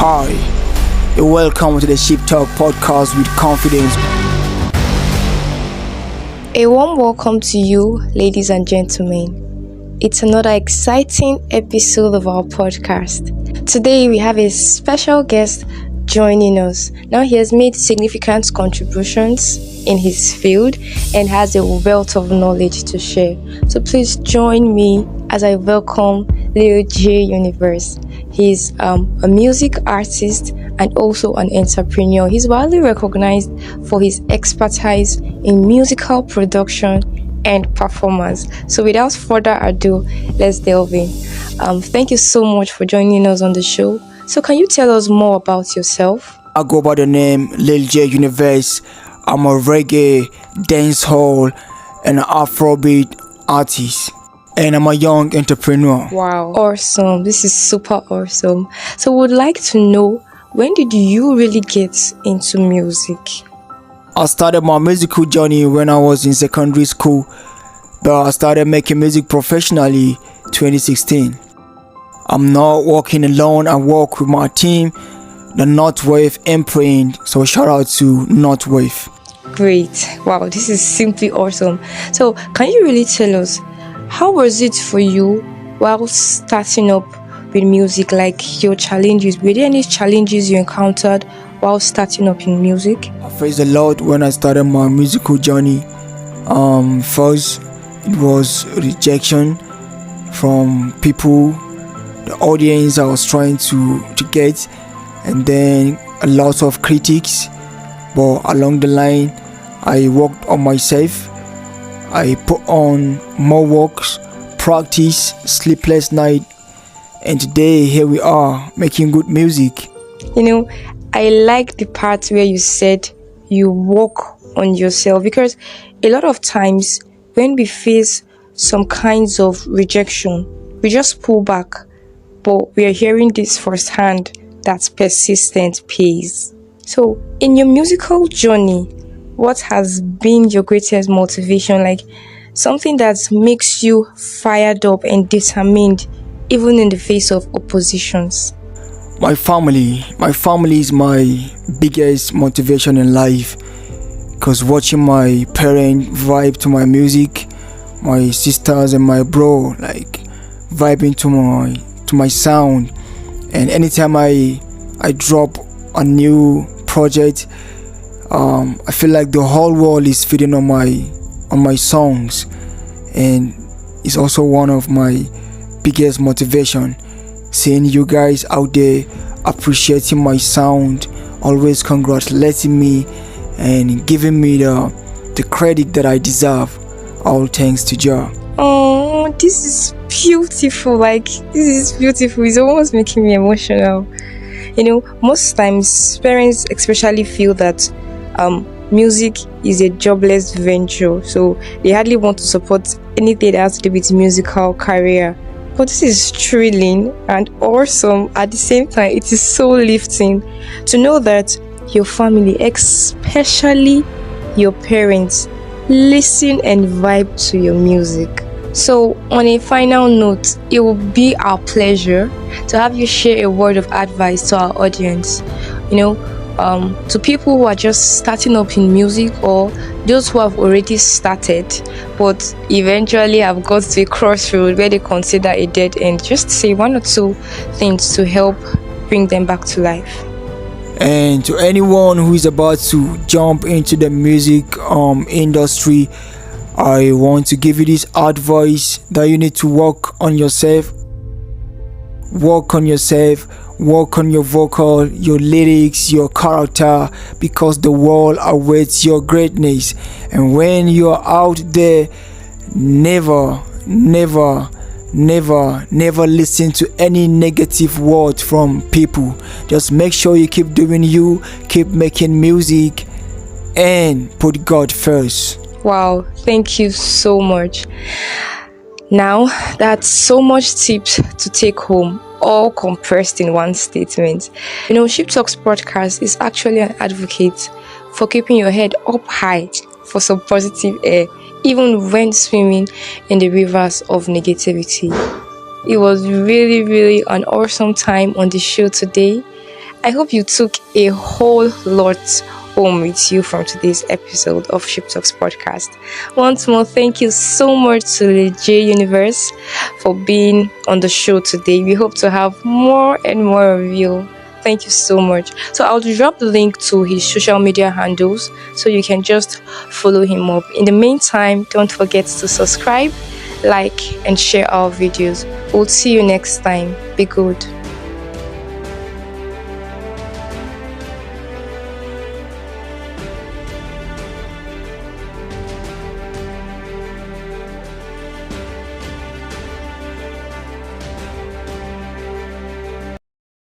Hi, and welcome to the Shiptalks podcast with confidence. A warm welcome to you, ladies and gentlemen. It's another exciting episode of our podcast. Today we have a special guest joining us. Now he has made significant contributions in his field and has a wealth of knowledge to share. So please join me as I welcome Lil J Universe. He's a music artist and also an entrepreneur. He's widely recognized for his expertise in musical production and performance. So without further ado, let's delve in. Thank you so much for joining us on the show. So can you tell us more about yourself? I go by the name Lil J Universe. I'm a reggae, dancehall, and Afrobeat artist. And I'm a young entrepreneur. Wow. Awesome. This is super awesome. So would like to know, when did you really get into music? I started my musical journey when I was in secondary school, but I started making music professionally 2016. I'm not working alone. I work with my team, the Northwave Imprint. So shout out to Northwave. Great. Wow, this is simply awesome. So can you really tell us, how was it for you while starting up with music, like your challenges? Were there any challenges you encountered while starting up in music? I faced a lot when I started my musical journey. First, it was rejection from people, the audience I was trying to get, and then a lot of critics. But along the line, I worked on myself. I put on more works, practice, sleepless night, and today here we are making good music. You know, I like the part where you said you work on yourself, because a lot of times when we face some kinds of rejection, we just pull back. But we are hearing this firsthand, that persistent pays. So in your musical journey, what has been your greatest motivation? Like something that makes you fired up and determined even in the face of oppositions? My family is my biggest motivation in life, because watching my parents vibe to my music, my sisters and my bro like vibing to my sound, and anytime I drop a new project, I feel like the whole world is feeding on my songs, and it's also one of my biggest motivation, seeing you guys out there appreciating my sound, always congratulating me and giving me the credit that I deserve. All thanks to Jah. Oh, this is beautiful. Like, this is beautiful. It's almost making me emotional. You know, most times parents especially feel that music is a jobless venture, so they hardly want to support anything that has to do with musical career. But this is thrilling and awesome at the same time. It is so lifting to know that your family, especially your parents, listen and vibe to your music. So on a final note, it will be our pleasure to have you share a word of advice to our audience, to people who are just starting up in music, or those who have already started but eventually have got to a crossroad where they consider a dead end. Just say one or two things to help bring them back to life. And to anyone who is about to jump into the music industry, I want to give you this advice that you need to work on yourself, work on your vocal, your lyrics, your character, because the world awaits your greatness. And when you're out there, never listen to any negative word from people. Just make sure you keep doing you, keep making music, and put God first. Wow, thank you so much. Now, that's so much tips to take home, all compressed in one statement. Shiptalks podcast is actually an advocate for keeping your head up high for some positive air, even when swimming in the rivers of negativity. It was really, really an awesome time on the show today. I hope you took a whole lot home with you from today's episode of Shiptalks podcast. Once more, thank you so much to the J Universe for being on the show today. We hope to have more and more of you. Thank you so much. So I'll drop the link to his social media handles so you can just follow him up. In the meantime, don't forget to subscribe, like, and share our videos. We'll see you next time. Be good.